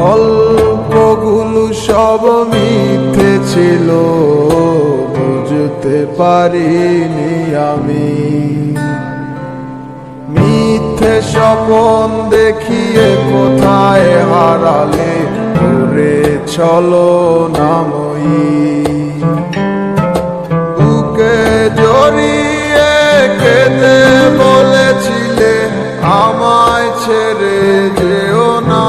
গল্পগুলো সব মিথ্যে ছিল, বুঝতে পারিনি আমি। মিথ্যে স্বপন দেখিয়ে কোথায় হারালে ওরে ছলনাময়ী। বুকে জড়িয়ে কেঁদে বলেছিলে আমায় ছেড়ে যেও না।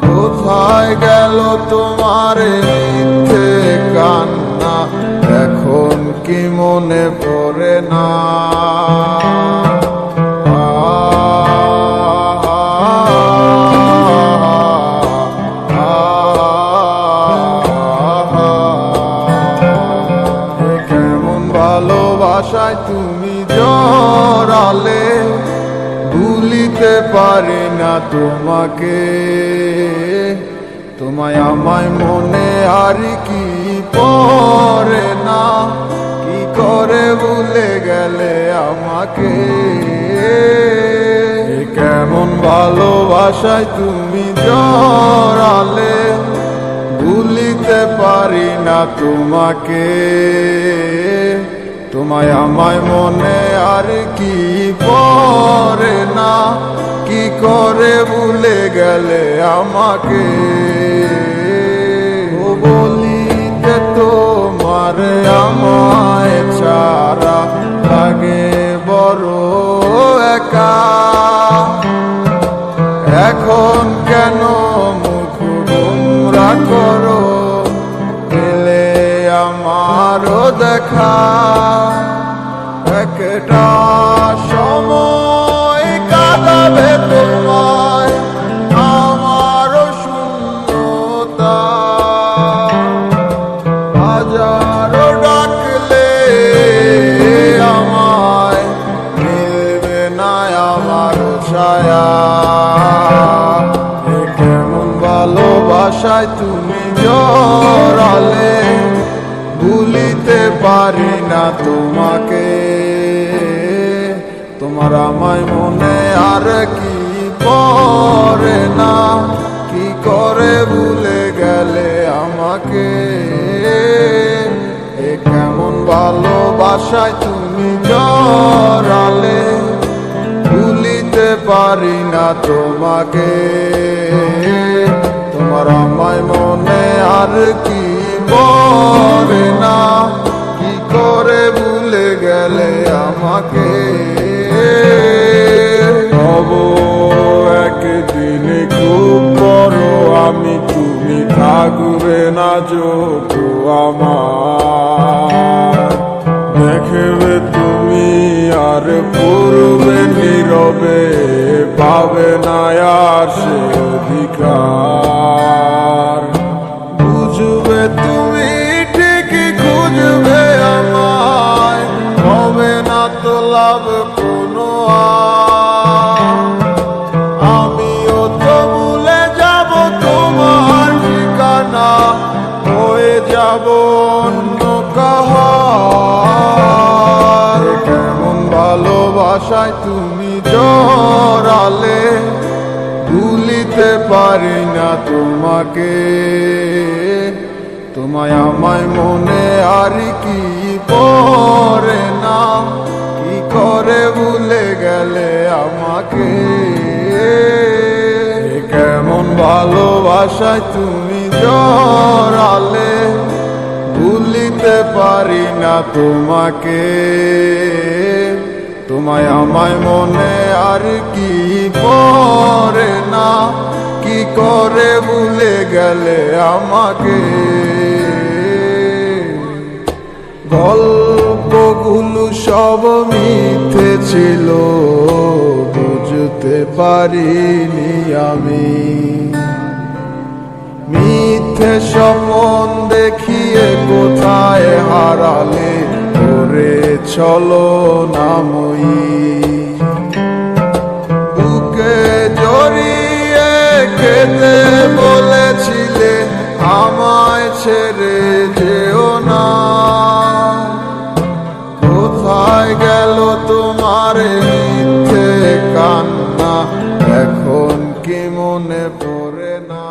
কোথায় গেল তোমার মিথ্যে কান্না, এখন কি মনে পড়ে না? কেমন ভালোবাসায় তুমি জড়ালে, ভুলিতে পারি না তোমাকে। তোমায় আমায় মনে আর কি পড়ে না, কি করে ভুলে গেলে আমাকে। কেমন ভালোবাসায় তুমি জড়ালে, ভুলিতে পারি না তোমাকে। তোমায় আমায় মনে আর কি পড়ে না, কি করে ভুলে গেলে আমাকে। ও বলিতে তোমার আমায় ছাড়া লাগে বড় একা। এখন কেন মুখ গোমরা করো, পেলে আমারও দেখা। একটা সময় কাঁদাবে তোমায় আমারও শূন্যতা। হাজারো ডাকলে আমায় মিলবে না আমারও ছায়া। কেমন ভালোবাসায় তুমি জড়ালে, ভুলিতে পারি না তোমাকে। তোমার আমায় মনে আর কি পড়ে না, কি করে ভুলে গেলে আমাকে। কেমন ভালোবাসায় তুমি জড়ালে, ভুলিতে পারি না তোমাকে। তোমার আমায় মনে আর কি পড়ে না, কি করে ভুলে গেলে আমাকে। হব একদিন খুব বড় আমি, তুমি থাকবে না যোগ আমার। দেখবে তুমি আর পূর্বে নীরবে, পাবে না আর সে অধিকার। বুঝবে তুমি ঠিকই খুঁজবে আমায়, হবে না তো লাভ কোনো আমিও তো ভুলে যাব তোমার ঠিকানা, হয়ে যাব অন্য কাহার। কেমন ভালোবাসায় তুমি জড়ালে, ভুলিতে পারি না তোমাকে। তোমায় আমায় মনে আর কি পড়ে না, কি করে ভুলে গেলে আমাকে। কেমন ভালোবাসায় তুমি জড়ালে, ভুলিতে পারি না তোমাকে। তোমায় আমায় মনে আর কি পড়ে না, কি করে ভুলে গেলে আমাকে। গল্পগুলো সব মিথ্যে ছিল, বুঝতে পারিনি আমি। মিথ্যে স্বপন দেখিয়ে কোথায় হারালে ওরে ছলনাময়ী। বুকে জড়িয়ে কেঁদে বলেছিলে আমায় ছেড়ে যেও না। কোথায় গেল তোমার মিথ্যে কান্না, এখন কি মনে পড়ে না।